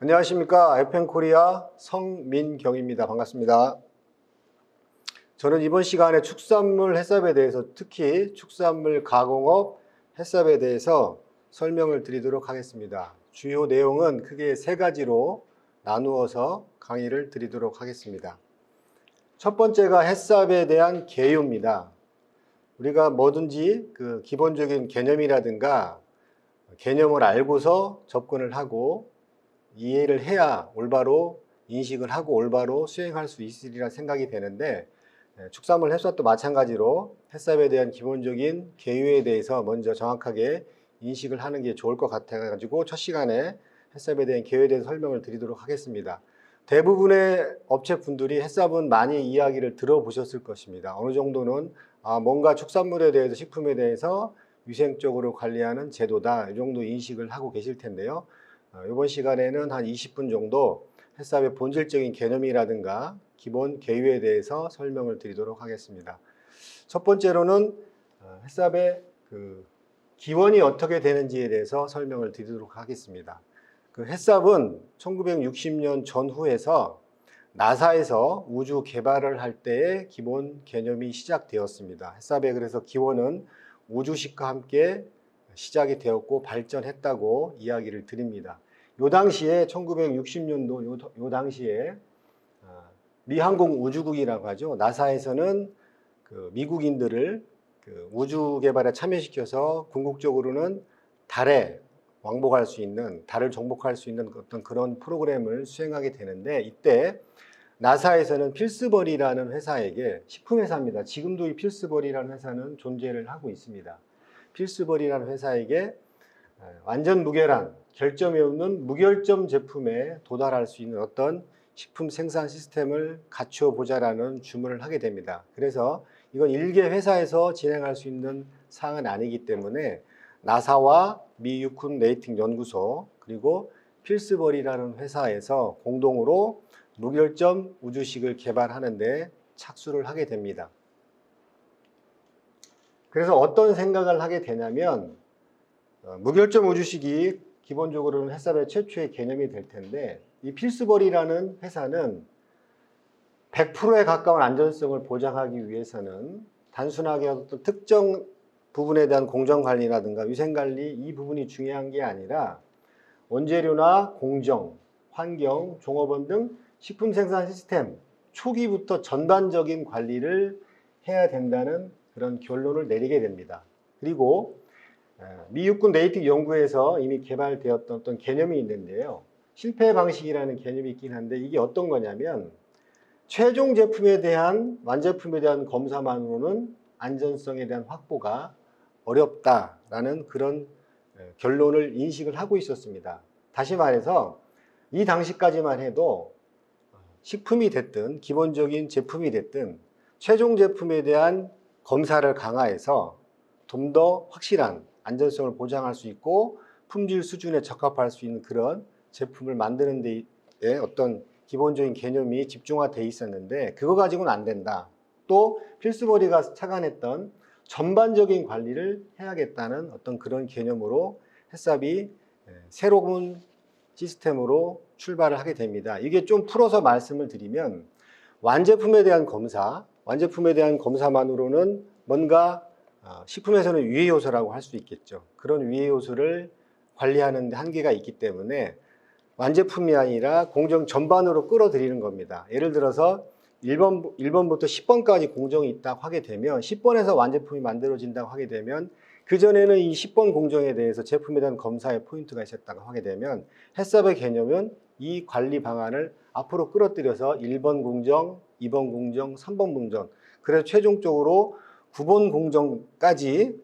안녕하십니까. FM코리아 성민경입니다. 반갑습니다. 저는 이번 시간에 축산물 해삽에 대해서, 특히 축산물 가공업 해삽에 대해서 설명을 드리도록 하겠습니다. 주요 내용은 크게 세 가지로 나누어서 강의를 드리도록 하겠습니다. 첫 번째가 해삽에 대한 개요입니다. 우리가 뭐든지 그 기본적인 개념이라든가 개념을 알고서 접근을 하고 이해를 해야 올바로 인식을 하고 올바로 수행할 수 있으리라 생각이 되는데, 축산물 해삽도 마찬가지로 해삽에 대한 기본적인 개요에 대해서 먼저 정확하게 인식을 하는 게 좋을 것 같아가지고 첫 시간에 해삽에 대한 개요에 대해서 설명을 드리도록 하겠습니다. 대부분의 업체분들이 해삽은 많이 이야기를 들어보셨을 것입니다. 어느 정도는 뭔가 축산물에 대해서, 식품에 대해서 위생적으로 관리하는 제도다, 이 정도 인식을 하고 계실 텐데요. 이번 시간에는 한 20분 정도 해삽의 본질적인 개념이라든가 기본 개요에 대해서 설명을 드리도록 하겠습니다. 첫 번째로는 해삽의 기원이 어떻게 되는지에 대해서 설명을 드리도록 하겠습니다. 해삽은 1960년 전후에서 나사에서 우주 개발을 할 때의 기본 개념이 시작되었습니다. 해삽의 그래서 기원은 우주식과 함께 시작이 되었고 발전했다고 이야기를 드립니다. 요 당시에 1960년도 요 당시에 미 항공 우주국이라고 하죠. 나사에서는 미국인들을 우주 개발에 참여시켜서 궁극적으로는 달에 왕복할 수 있는, 달을 정복할 수 있는 어떤 그런 프로그램을 수행하게 되는데, 이때 나사에서는 필스버리라는 회사에게, 식품회사입니다. 지금도 이 필스버리라는 회사는 존재를 하고 있습니다. 필스버리라는 회사에게 완전 무결한, 결점이 없는 무결점 제품에 도달할 수 있는 어떤 식품 생산 시스템을 갖춰 보자라는 주문을 하게 됩니다. 그래서 이건 일개 회사에서 진행할 수 있는 사항은 아니기 때문에 나사와 미 육군 레이팅 연구소 그리고 필스버리라는 회사에서 공동으로 무결점 우주식을 개발하는 데 착수를 하게 됩니다. 그래서 어떤 생각을 하게 되냐면, 무결점 우주식이 기본적으로는 해삽의 최초의 개념이 될 텐데, 이 필스버리라는 회사는 100%에 가까운 안전성을 보장하기 위해서는 단순하게 어떤 특정 부분에 대한 공정관리라든가 위생관리, 이 부분이 중요한 게 아니라 원재료나 공정, 환경, 종업원 등 식품 생산 시스템 초기부터 전반적인 관리를 해야 된다는 그런 결론을 내리게 됩니다. 그리고 미 육군 레이팅 연구에서 이미 개발되었던 어떤 개념이 있는데요. 실패 방식이라는 개념이 있긴 한데, 이게 어떤 거냐면 최종 제품에 대한, 완제품에 대한 검사만으로는 안전성에 대한 확보가 어렵다라는 그런 결론을 인식을 하고 있었습니다. 다시 말해서 이 당시까지만 해도 식품이 됐든 기본적인 제품이 됐든 최종 제품에 대한 검사를 강화해서 좀 더 확실한 안전성을 보장할 수 있고 품질 수준에 적합할 수 있는 그런 제품을 만드는 데에 어떤 기본적인 개념이 집중화되어 있었는데, 그거 가지고는 안 된다. 또 필스버리가 착안했던 전반적인 관리를 해야겠다는 어떤 그런 개념으로 해삽이 새로운 시스템으로 출발을 하게 됩니다. 이게 좀 풀어서 말씀을 드리면, 완제품에 대한 검사, 완제품에 대한 검사만으로는 뭔가 식품에서는 위해 요소라고 할 수 있겠죠. 그런 위해 요소를 관리하는 데 한계가 있기 때문에 완제품이 아니라 공정 전반으로 끌어들이는 겁니다. 예를 들어서 1번부터 10번까지 공정이 있다고 하게 되면, 10번에서 완제품이 만들어진다고 하게 되면, 그전에는 이 10번 공정에 대해서 제품에 대한 검사의 포인트가 있었다고 하게 되면, 해삽의 개념은 이 관리 방안을 앞으로 끌어들여서 1번 공정, 2번 공정, 3번 공정, 그래서 최종적으로 9번 공정까지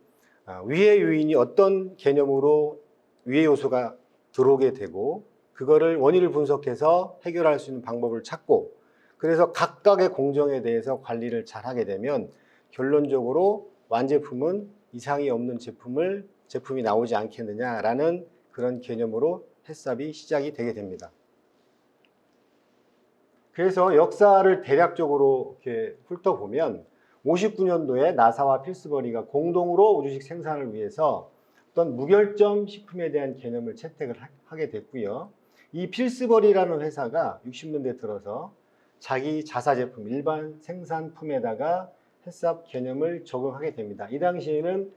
위해 요인이 어떤 개념으로 위해 요소가 들어오게 되고, 그거를 원인을 분석해서 해결할 수 있는 방법을 찾고, 그래서 각각의 공정에 대해서 관리를 잘 하게 되면 결론적으로 완제품은 이상이 없는 제품이 나오지 않겠느냐라는 그런 개념으로 해삽이 시작이 되게 됩니다. 그래서 역사를 대략적으로 이렇게 훑어보면 59년도에 나사와 필스버리가 공동으로 우주식 생산을 위해서 어떤 무결점 식품에 대한 개념을 채택을 하게 됐고요. 이 필스버리라는 회사가 60년대 들어서 자기 자사 제품, 일반 생산품에다가 햇삽 개념을 적용하게 됩니다. 이 당시에는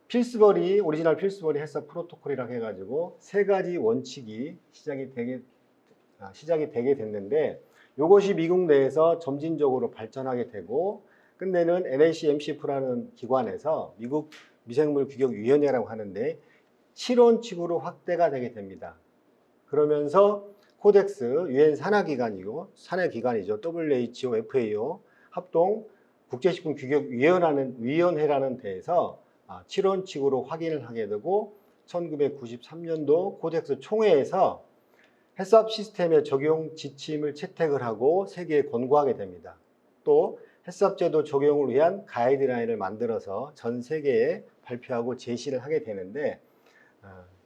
필스버리, 오리지널 필스버리 햇삽 프로토콜이라고 해가지고 세 가지 원칙이 시작이 되게 됐는데, 이것이 미국 내에서 점진적으로 발전하게 되고 끝내는 NACMCF라는 기관에서 미국 미생물 규격위원회라고 하는데 실온칙으로 확대가 되게 됩니다. 그러면서 코덱스, 유엔 산하기관이죠. WHO, FAO 합동 국제식품 규격위원회라는 데에서 7원칙으로 확인을 하게 되고 1993년도 코덱스 총회에서 햇삽 시스템의 적용 지침을 채택을 하고 세계에 권고하게 됩니다. 또 햇삽 제도 적용을 위한 가이드라인을 만들어서 전 세계에 발표하고 제시를 하게 되는데,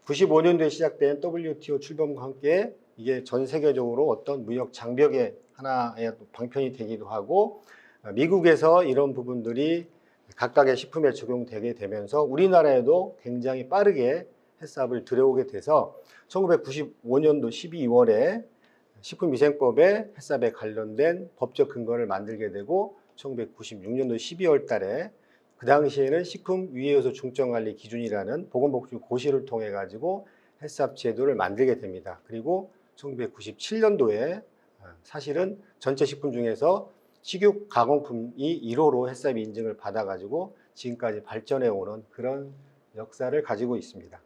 95년도에 시작된 WTO 출범과 함께 이게 전 세계적으로 어떤 무역 장벽의 하나의 방편이 되기도 하고, 미국에서 이런 부분들이 각각의 식품에 적용되게 되면서 우리나라에도 굉장히 빠르게 햇삽을 들여오게 돼서 1995년도 12월에 식품위생법에 햇삽에 관련된 법적 근거를 만들게 되고 1996년도 12월 달에 그 당시에는 식품위해요소 중점관리 기준이라는 보건복지부고시를 통해 가지고 햇삽 제도를 만들게 됩니다. 그리고 1997년도에 사실은 전체 식품 중에서 식육 가공품이 1호로 햇삽 인증을 받아 가지고 지금까지 발전해 오는 그런 역사를 가지고 있습니다.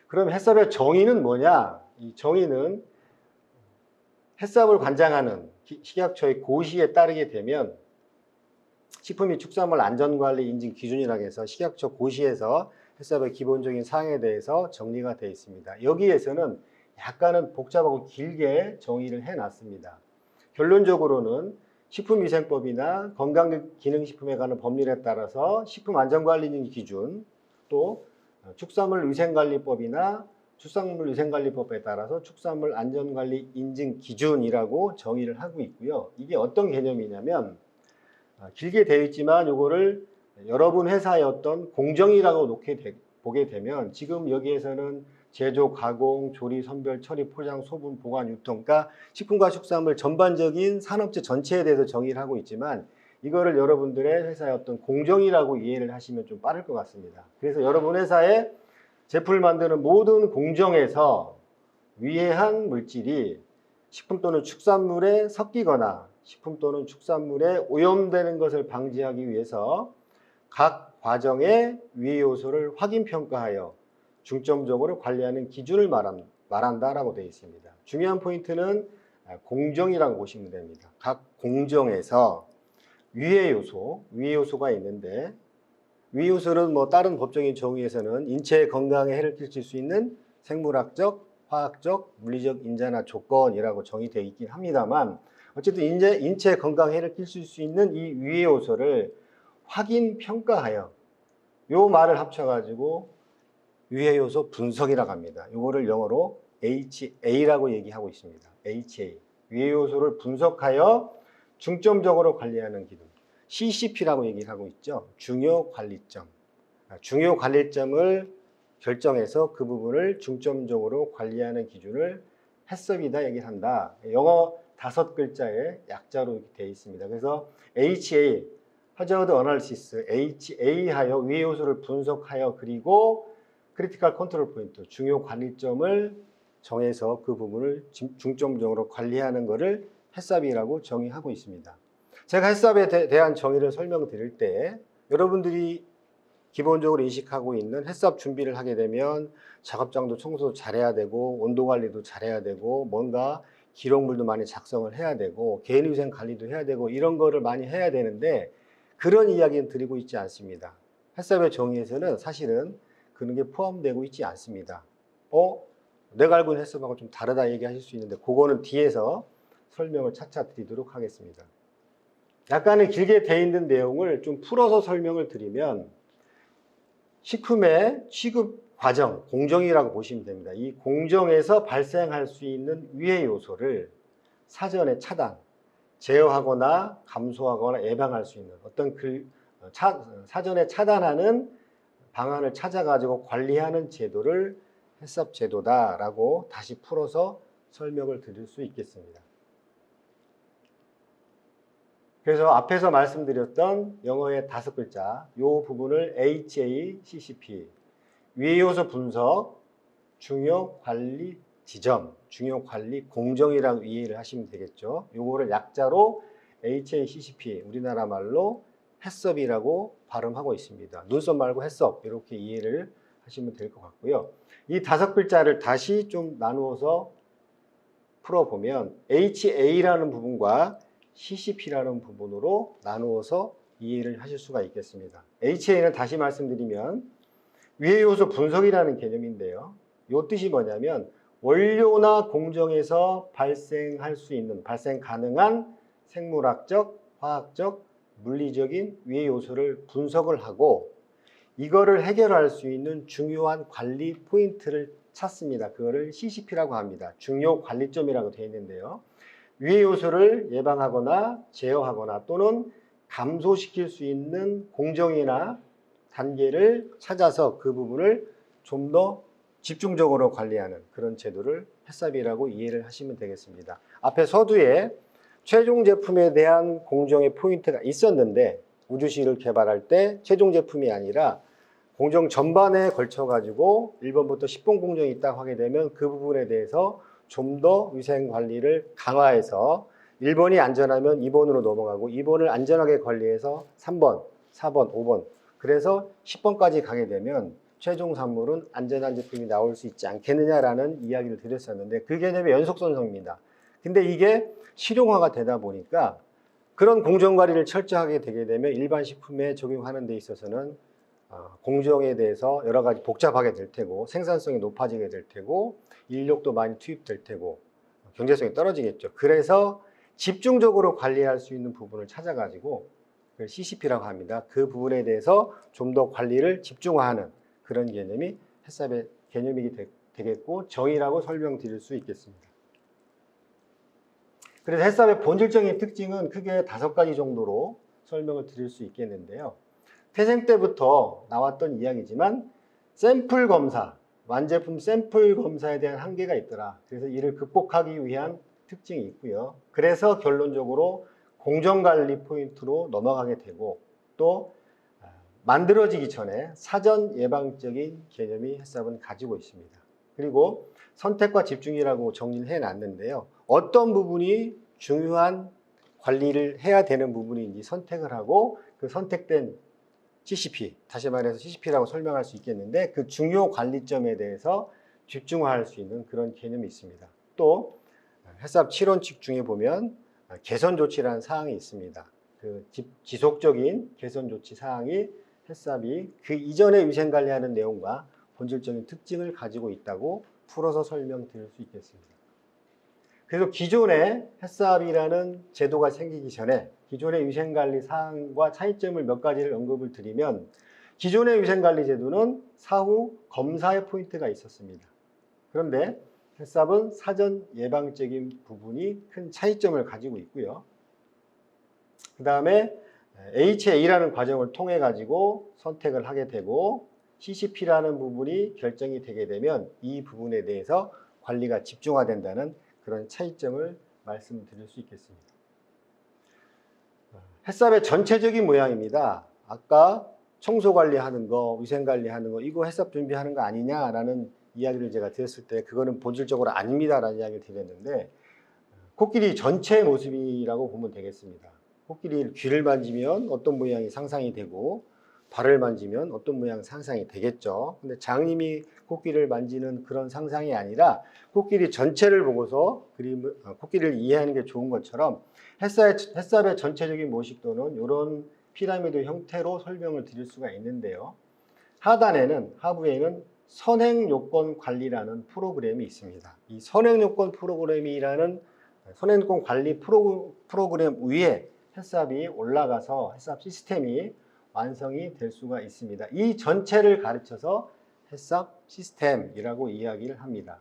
그럼 햇삽의 정의는 뭐냐? 이 정의는 햇삽을 관장하는 식약처의 고시에 따르게 되면 식품 및 축산물 안전관리 인증 기준이라고 해서 식약처 고시에서 햇삽의 기본적인 사항에 대해서 정리가 되어 있습니다. 여기에서는 약간은 복잡하고 길게 정의를 해놨습니다. 결론적으로는 식품위생법이나 건강기능식품에 관한 법률에 따라서 식품안전관리 인증 기준, 또 축산물위생관리법이나 축산물위생관리법에 따라서 축산물 안전관리 인증 기준이라고 정의를 하고 있고요. 이게 어떤 개념이냐면 길게 되어 있지만 이거를 여러분 회사의 어떤 공정이라고 보게 되면 지금 여기에서는 제조, 가공, 조리, 선별, 처리, 포장, 소분, 보관, 유통, 그러니까 식품과 축산물 전반적인 산업체 전체에 대해서 정의를 하고 있지만 이거를 여러분들의 회사의 어떤 공정이라고 이해를 하시면 좀 빠를 것 같습니다. 그래서 여러분 회사에 제품을 만드는 모든 공정에서 위해한 물질이 식품 또는 축산물에 섞이거나 식품 또는 축산물에 오염되는 것을 방지하기 위해서 각 과정의 위해 요소를 확인 평가하여 중점적으로 관리하는 기준을 말한다라고 되어 있습니다. 중요한 포인트는 공정이라고 보시면 됩니다. 각 공정에서 위해 요소가 있는데 위해 요소는 다른 법적인 정의에서는 인체 건강에 해를 끼칠 수 있는 생물학적, 화학적, 물리적 인자나 조건이라고 정의되어 있긴 합니다만 어쨌든 인체 건강에 해를 끼칠 수 있는 이 위해 요소를 확인 평가하여 요 말을 합쳐가지고 위해 요소 분석이라고 합니다. 이거를 영어로 HA라고 얘기하고 있습니다. HA. 위해 요소를 분석하여 중점적으로 관리하는 기준. CCP라고 얘기를 하고 있죠. 중요 관리점. 중요 관리점을 결정해서 그 부분을 중점적으로 관리하는 기준을 햇섭이다 얘기를 한다. 영어 5글자의 약자로 이렇게 되어 있습니다. 그래서 HA, Hazard Analysis, HA하여 위해 요소를 분석하여 그리고 크리티컬 컨트롤 포인트, 중요 관리점을 정해서 그 부분을 중점적으로 관리하는 것을 햇삽이라고 정의하고 있습니다. 제가 햇삽에 대한 정의를 설명드릴 때 여러분들이 기본적으로 인식하고 있는 햇삽 준비를 하게 되면 작업장도 청소도 잘해야 되고 온도 관리도 잘해야 되고 뭔가 기록물도 많이 작성을 해야 되고 개인위생 관리도 해야 되고 이런 거를 많이 해야 되는데 그런 이야기는 드리고 있지 않습니다. 햇삽의 정의에서는 사실은 그런 게 포함되고 있지 않습니다. 내가 알고 있는 햇삽하고 좀 다르다 얘기하실 수 있는데 그거는 뒤에서 설명을 차차 드리도록 하겠습니다. 약간은 길게 돼 있는 내용을 좀 풀어서 설명을 드리면 식품의 취급 과정, 공정이라고 보시면 됩니다. 이 공정에서 발생할 수 있는 위해 요소를 사전에 차단, 제어하거나 감소하거나 예방할 수 있는 어떤 사전에 차단하는 방안을 찾아가지고 관리하는 제도를 해썹 제도다라고 다시 풀어서 설명을 드릴 수 있겠습니다. 그래서 앞에서 말씀드렸던 영어의 5글자, 이 부분을 HACCP, 위의 요소 분석, 중요 관리 지점, 중요 관리 공정이라고 이해를 하시면 되겠죠. 요거를 약자로 HACCP, 우리나라 말로 해썹이라고 발음하고 있습니다. 눈썹 말고 해썹, 이렇게 이해를 하시면 될 것 같고요. 이 5글자를 다시 좀 나누어서 풀어보면 HA라는 부분과 CCP라는 부분으로 나누어서 이해를 하실 수가 있겠습니다. HA는 다시 말씀드리면 위의 요소 분석이라는 개념인데요. 이 뜻이 뭐냐면 원료나 공정에서 발생할 수 있는, 발생 가능한 생물학적, 화학적, 물리적인 위의 요소를 분석을 하고 이거를 해결할 수 있는 중요한 관리 포인트를 찾습니다. 그거를 CCP라고 합니다. 중요 관리점이라고 되어 있는데요. 위의 요소를 예방하거나 제어하거나 또는 감소시킬 수 있는 공정이나 단계를 찾아서 그 부분을 좀 더 집중적으로 관리하는 그런 제도를 해썹이라고 이해를 하시면 되겠습니다. 앞에 서두에 최종 제품에 대한 공정의 포인트가 있었는데 우주식을 개발할 때 최종 제품이 아니라 공정 전반에 걸쳐 가지고 1번부터 10번 공정이 있다고 하게 되면 그 부분에 대해서 좀 더 위생 관리를 강화해서 1번이 안전하면 2번으로 넘어가고 2번을 안전하게 관리해서 3번, 4번, 5번 그래서 10번까지 가게 되면 최종 산물은 안전한 제품이 나올 수 있지 않겠느냐라는 이야기를 드렸었는데 그 개념의 연속선상입니다. 근데 이게 실용화가 되다 보니까 그런 공정 관리를 철저하게 되게 되면 일반 식품에 적용하는 데 있어서는 공정에 대해서 여러 가지 복잡하게 될 테고 생산성이 높아지게 될 테고 인력도 많이 투입될 테고 경제성이 떨어지겠죠. 그래서 집중적으로 관리할 수 있는 부분을 찾아가지고 CCP라고 합니다. 그 부분에 대해서 좀 더 관리를 집중화하는 그런 개념이 해썹의 개념이 되겠고 정의라고 설명드릴 수 있겠습니다. 그래서 해썹의 본질적인 특징은 크게 5가지 정도로 설명을 드릴 수 있겠는데요. 태생 때부터 나왔던 이야기지만 샘플 검사, 완제품 샘플 검사에 대한 한계가 있더라. 그래서 이를 극복하기 위한 특징이 있고요. 그래서 결론적으로 공정관리 포인트로 넘어가게 되고 또 만들어지기 전에 사전 예방적인 개념이 해썹은 가지고 있습니다. 그리고 선택과 집중이라고 정리를 해놨는데요. 어떤 부분이 중요한 관리를 해야 되는 부분인지 선택을 하고 그 선택된 CCP, 다시 말해서 CCP라고 설명할 수 있겠는데 그 중요 관리점에 대해서 집중할 수 있는 그런 개념이 있습니다. 또 해썹 7원칙 중에 보면 개선 조치라는 사항이 있습니다. 그 지속적인 개선 조치 사항이 해썹이 그 이전에 위생 관리하는 내용과 본질적인 특징을 가지고 있다고 풀어서 설명드릴 수 있겠습니다. 그래서 기존의 해썹이라는 제도가 생기기 전에 기존의 위생관리 사항과 차이점을 몇 가지를 언급을 드리면 기존의 위생관리 제도는 사후 검사의 포인트가 있었습니다. 그런데 해썹은 사전 예방적인 부분이 큰 차이점을 가지고 있고요. 그 다음에 HA라는 과정을 통해 가지고 선택을 하게 되고 CCP라는 부분이 결정이 되게 되면 이 부분에 대해서 관리가 집중화된다는 그런 차이점을 말씀드릴 수 있겠습니다. 해썹의 전체적인 모양입니다. 아까 청소 관리하는 거, 위생 관리하는 거, 이거 해썹 준비하는 거 아니냐라는 이야기를 제가 드렸을 때 그거는 본질적으로 아닙니다라는 이야기를 드렸는데 코끼리 전체의 모습이라고 보면 되겠습니다. 코끼리 귀를 만지면 어떤 모양이 상상이 되고 발을 만지면 어떤 모양 상상이 되겠죠. 근데 장님이 코끼리를 만지는 그런 상상이 아니라 코끼리 전체를 보고서 코끼리를 이해하는 게 좋은 것처럼 해썹의 전체적인 모식도는 이런 피라미드 형태로 설명을 드릴 수가 있는데요. 하부에는 선행요건 관리라는 프로그램이 있습니다. 이 선행요건 관리 프로그램 위에 해썹이 올라가서 해썹 시스템이 완성이 될 수가 있습니다. 이 전체를 가르쳐서 해썹 시스템이라고 이야기를 합니다.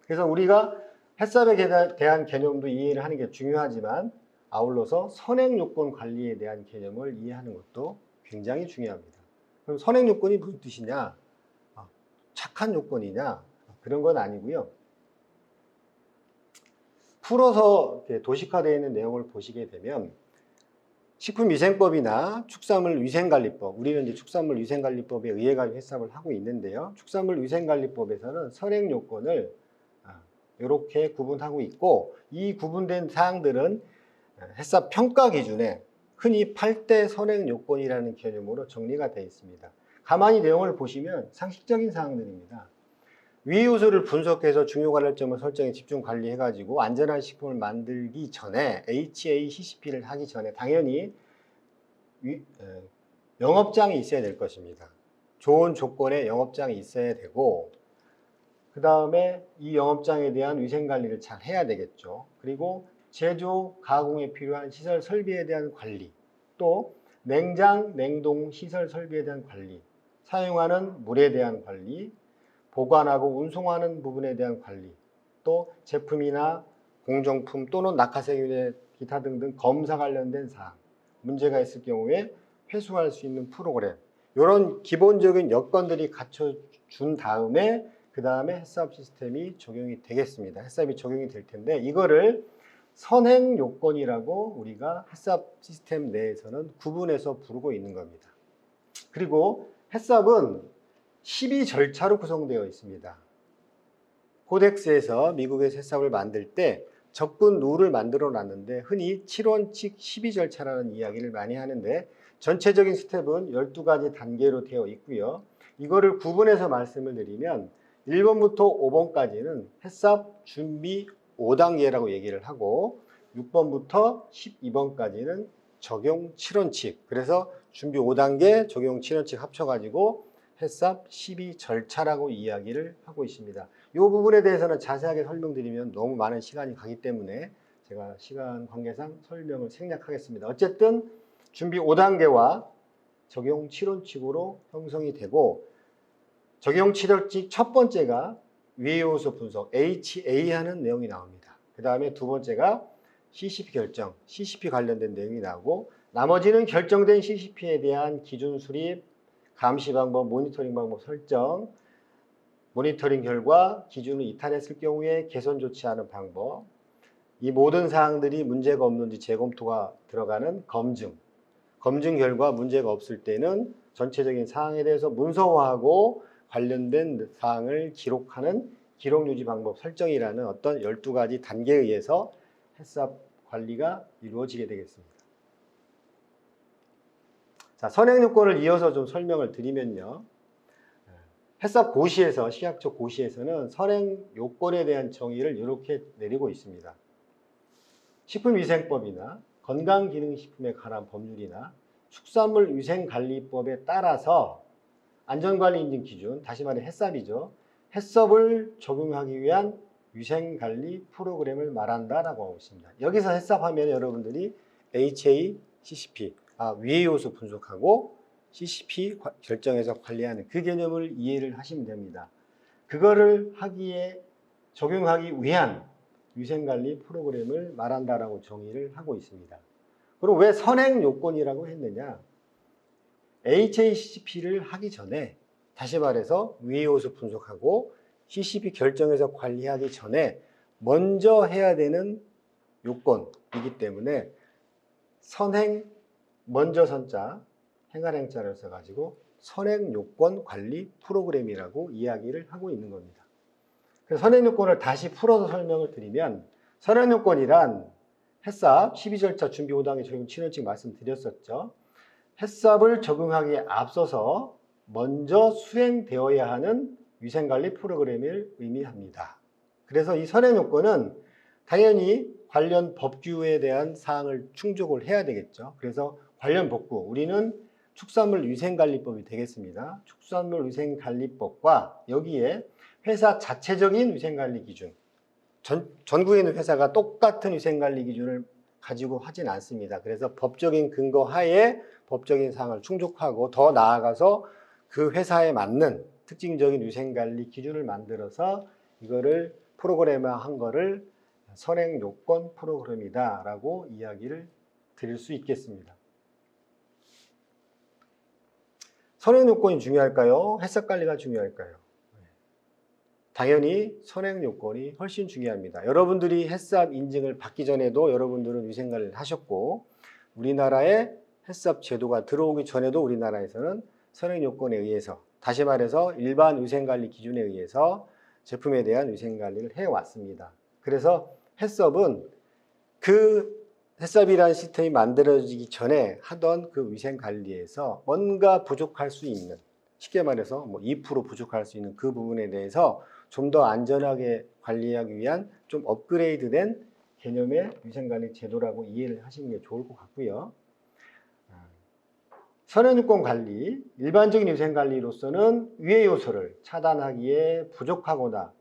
그래서 우리가 해썹에 대한 개념도 이해를 하는 게 중요하지만 아울러서 선행요건 관리에 대한 개념을 이해하는 것도 굉장히 중요합니다. 그럼 선행요건이 무슨 뜻이냐? 착한 요건이냐? 그런 건 아니고요. 풀어서 도식화되어 있는 내용을 보시게 되면 식품위생법이나 축산물위생관리법, 우리는 이제 축산물위생관리법에 의해 가지고 해썹을 하고 있는데요. 축산물위생관리법에서는 선행요건을 이렇게 구분하고 있고, 이 구분된 사항들은 해썹 평가 기준에 흔히 8대 선행요건이라는 개념으로 정리가 되어 있습니다. 가만히 내용을 보시면 상식적인 사항들입니다. 위 요소를 분석해서 중요 관련점을 설정해 집중 관리해가지고 안전한 식품을 만들기 전에 HACCP를 하기 전에 당연히 영업장이 있어야 될 것입니다. 좋은 조건의 영업장이 있어야 되고, 그 다음에 이 영업장에 대한 위생관리를 잘 해야 되겠죠. 그리고 제조, 가공에 필요한 시설 설비에 대한 관리, 또 냉장, 냉동 시설 설비에 대한 관리, 사용하는 물에 대한 관리, 보관하고 운송하는 부분에 대한 관리, 또 제품이나 공정품 또는 낙하세균의 기타 등등 검사 관련된 사항, 문제가 있을 경우에 회수할 수 있는 프로그램, 이런 기본적인 여건들이 갖춰준 다음에 그 다음에 해썹 시스템이 적용이 되겠습니다. 해썹이 적용이 될 텐데 이거를 선행 요건이라고 우리가 해썹 시스템 내에서는 구분해서 부르고 있는 겁니다. 그리고 해썹은 12절차로 구성되어 있습니다. 코덱스에서 미국에서 해썹을 만들 때 접근 룰을 만들어 놨는데 흔히 7원칙 12절차라는 이야기를 많이 하는데 전체적인 스텝은 12가지 단계로 되어 있고요. 이거를 구분해서 말씀을 드리면 1번부터 5번까지는 해썹 준비 5단계라고 얘기를 하고 6번부터 12번까지는 적용 7원칙, 그래서 준비 5단계, 적용 7원칙 합쳐가지고 해썹 12절차라고 이야기를 하고 있습니다. 이 부분에 대해서는 자세하게 설명드리면 너무 많은 시간이 가기 때문에 제가 시간 관계상 설명을 생략하겠습니다. 어쨌든 준비 5단계와 적용 7원칙으로 형성이 되고, 적용 7원칙 첫 번째가 위요소 분석 HA 하는 내용이 나옵니다. 그 다음에 두 번째가 CCP 결정, CCP 관련된 내용이 나오고, 나머지는 결정된 CCP에 대한 기준 수립, 감시 방법, 모니터링 방법 설정, 모니터링 결과 기준을 이탈했을 경우에 개선 조치하는 방법, 이 모든 사항들이 문제가 없는지 재검토가 들어가는 검증, 검증 결과 문제가 없을 때는 전체적인 사항에 대해서 문서화하고 관련된 사항을 기록하는 기록 유지 방법 설정이라는 어떤 12가지 단계에 의해서 해썹 관리가 이루어지게 되겠습니다. 자, 선행 요건을 이어서 좀 설명을 드리면요. 해썹 고시에서, 식약처 고시에서는 선행 요건에 대한 정의를 이렇게 내리고 있습니다. 식품위생법이나 건강기능식품에 관한 법률이나 축산물위생관리법에 따라서 안전관리인증 기준, 다시 말해 해썹이죠. 해썹을 적용하기 위한 위생관리 프로그램을 말한다라고 하고 있습니다. 여기서 해썹 하면 여러분들이 HACCP, 위의 요소 분석하고 CCP 결정해서 관리하는 그 개념을 이해를 하시면 됩니다. 그거를 하기에 적용하기 위한 위생관리 프로그램을 말한다라고 정의를 하고 있습니다. 그럼 왜 선행 요건이라고 했느냐? HACCP를 하기 전에, 다시 말해서 위의 요소 분석하고 CCP 결정해서 관리하기 전에 먼저 해야 되는 요건이기 때문에 선행, 먼저 선자, 행할 행자를 써가지고 선행 요건 관리 프로그램이라고 이야기를 하고 있는 겁니다. 그래서 선행 요건을 다시 풀어서 설명을 드리면, 선행 요건이란 해썹 12절차 준비 5단계 적용 7원칙 말씀드렸었죠. 해썹을 적용하기에 앞서서 먼저 수행되어야 하는 위생관리 프로그램을 의미합니다. 그래서 이 선행 요건은 당연히 관련 법규에 대한 사항을 충족을 해야 되겠죠. 그래서 관련 법규, 우리는 축산물위생관리법이 되겠습니다. 축산물위생관리법과 여기에 회사 자체적인 위생관리 기준, 전국에 있는 회사가 똑같은 위생관리 기준을 가지고 하진 않습니다. 그래서 법적인 근거 하에 법적인 사항을 충족하고 더 나아가서 그 회사에 맞는 특징적인 위생관리 기준을 만들어서 이거를 프로그램화한 거를 선행요건 프로그램이다 라고 이야기를 드릴 수 있겠습니다. 선행요건이 중요할까요? 해썹관리가 중요할까요? 당연히 선행 요건이 훨씬 중요합니다. 여러분들이 햇삽 인증을 받기 전에도 여러분들은 위생관리를 하셨고, 우리나라에 햇삽 제도가 들어오기 전에도 우리나라에서는 선행 요건에 의해서, 다시 말해서 일반 위생관리 기준에 의해서 제품에 대한 위생관리를 해왔습니다. 그래서 햇섭은 그 햇섭이라는 시스템이 만들어지기 전에 하던 그 위생관리에서 뭔가 부족할 수 있는, 쉽게 말해서 뭐 2% 부족할 수 있는 그 부분에 대해서 좀 더 안전하게 관리하기 위한 좀 업그레이드된 개념의 위생관리 제도라고 이해를 하시는 게 좋을 것 같고요. 선행요건 관리, 일반적인 위생관리로서는 위의 요소를 차단하기에 부족하거나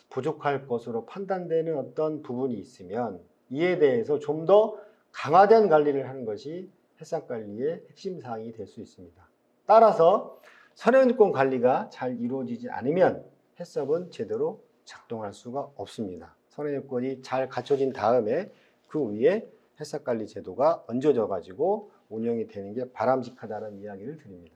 부족할 것으로 판단되는 어떤 부분이 있으면 이에 대해서 좀 더 강화된 관리를 하는 것이 햇삽관리의 핵심 사항이 될 수 있습니다. 따라서 선행요건 관리가 잘 이루어지지 않으면 햇삽은 제대로 작동할 수가 없습니다. 선행요건이 잘 갖춰진 다음에 그 위에 햇삽관리 제도가 얹어져 가지고 운영이 되는 게 바람직하다는 이야기를 드립니다.